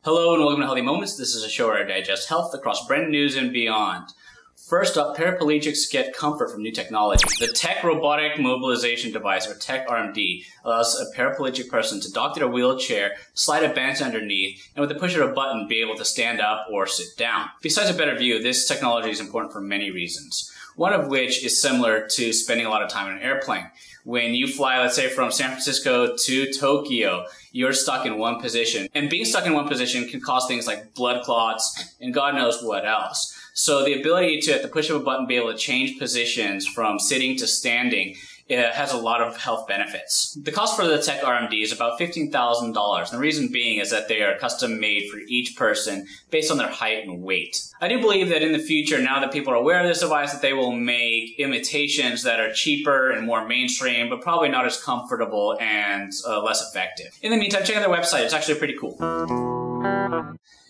Hello and welcome to Healthy Moments. This is a show where I digest health across brand news and beyond. First up, paraplegics get comfort from new technology. The Tech Robotic Mobilization Device, or Tech RMD, allows a paraplegic person to dock their wheelchair, slide a bench underneath, and with the push of a button be able to stand up or sit down. Besides a better view, this technology is important for many reasons. One of which is similar to spending a lot of time in an airplane. When you fly, let's say, from San Francisco to Tokyo, you're stuck in one position. And being stuck in one position can cause things like blood clots and God knows what else. So the ability to, at the push of a button, be able to change positions from sitting to standing has a lot of health benefits. The cost for the Tech RMD is about $15,000. The reason being is that they are custom made for each person based on their height and weight. I do believe that in the future, now that people are aware of this device, that they will make imitations that are cheaper and more mainstream, but probably not as comfortable and less effective. In the meantime, check out their website. It's actually pretty cool.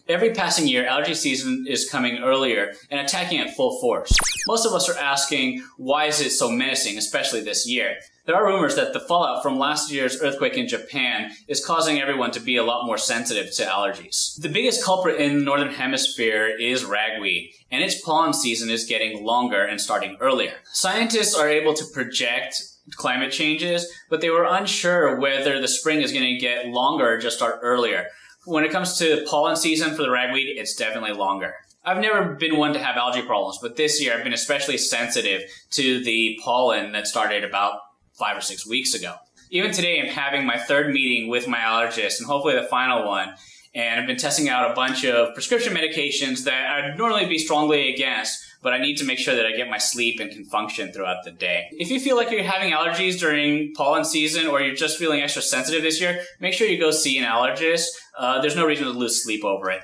Every passing year, allergy season is coming earlier and attacking at full force. Most of us are asking, why is it so menacing, especially this year? There are rumors that the fallout from last year's earthquake in Japan is causing everyone to be a lot more sensitive to allergies. The biggest culprit in the Northern Hemisphere is ragweed, and its pollen season is getting longer and starting earlier. Scientists are able to project climate changes, but they were unsure whether the spring is going to get longer or just start earlier. When it comes to pollen season for the ragweed, it's definitely longer. I've never been one to have allergy problems, but this year I've been especially sensitive to the pollen that started about 5 or 6 weeks ago. Even today I'm having my third meeting with my allergist and hopefully the final one. And I've been testing out a bunch of prescription medications that I'd normally be strongly against, but I need to make sure that I get my sleep and can function throughout the day. If you feel like you're having allergies during pollen season or you're just feeling extra sensitive this year, make sure you go see an allergist. There's no reason to lose sleep over it.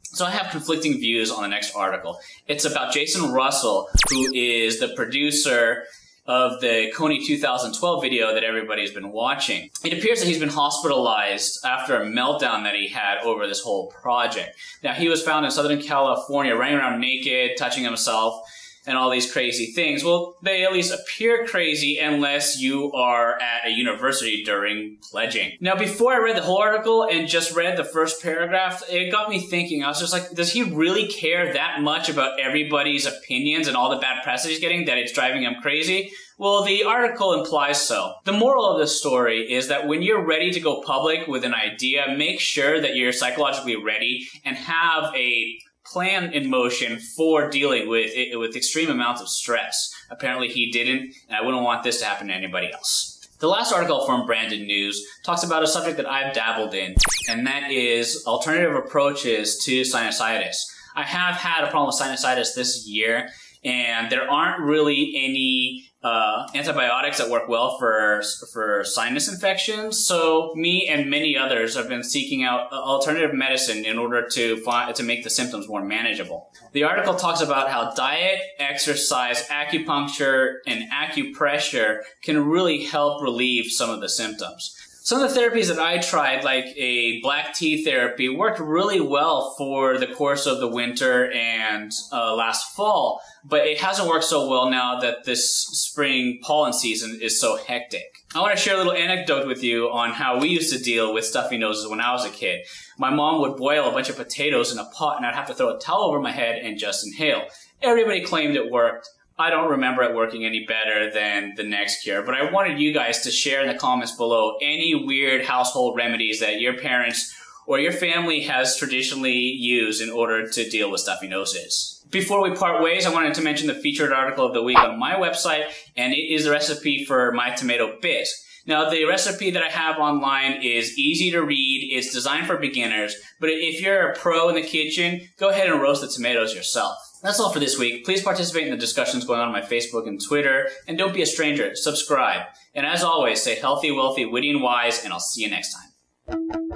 So I have conflicting views on the next article. It's about Jason Russell, who is the producer of the Kony 2012 video that everybody's been watching. It appears that he's been hospitalized after a meltdown that he had over this whole project. Now, he was found in Southern California running around naked, touching himself, and all these crazy things. Well, they at least appear crazy unless you are at a university during pledging. Now, before I read the whole article and just read the first paragraph, it got me thinking. I was just like, does he really care that much about everybody's opinions and all the bad press that he's getting that it's driving him crazy? Well, the article implies so. The moral of the story is that when you're ready to go public with an idea, make sure that you're psychologically ready and have a plan in motion for dealing with extreme amounts of stress. Apparently he didn't, and I wouldn't want this to happen to anybody else. The last article from Branded News talks about a subject that I've dabbled in, and that is alternative approaches to sinusitis. I have had a problem with sinusitis this year, and there aren't really any antibiotics that work well for sinus infections. So me and many others have been seeking out alternative medicine in order to make the symptoms more manageable. The article talks about how diet, exercise, acupuncture, and acupressure can really help relieve some of the symptoms. Some of the therapies that I tried, like a black tea therapy, worked really well for the course of the winter and last fall, but it hasn't worked so well now that this spring pollen season is so hectic. I want to share a little anecdote with you on how we used to deal with stuffy noses when I was a kid. My mom would boil a bunch of potatoes in a pot and I'd have to throw a towel over my head and just inhale. Everybody claimed it worked. I don't remember it working any better than the next cure, but I wanted you guys to share in the comments below any weird household remedies that your parents or your family has traditionally used in order to deal with stuffy noses. Before we part ways, I wanted to mention the featured article of the week on my website, and it is the recipe for my tomato bisque. Now, the recipe that I have online is easy to read, it's designed for beginners, but if you're a pro in the kitchen, go ahead and roast the tomatoes yourself. That's all for this week. Please participate in the discussions going on my Facebook and Twitter, and don't be a stranger, subscribe. And as always, stay healthy, wealthy, witty, and wise, and I'll see you next time.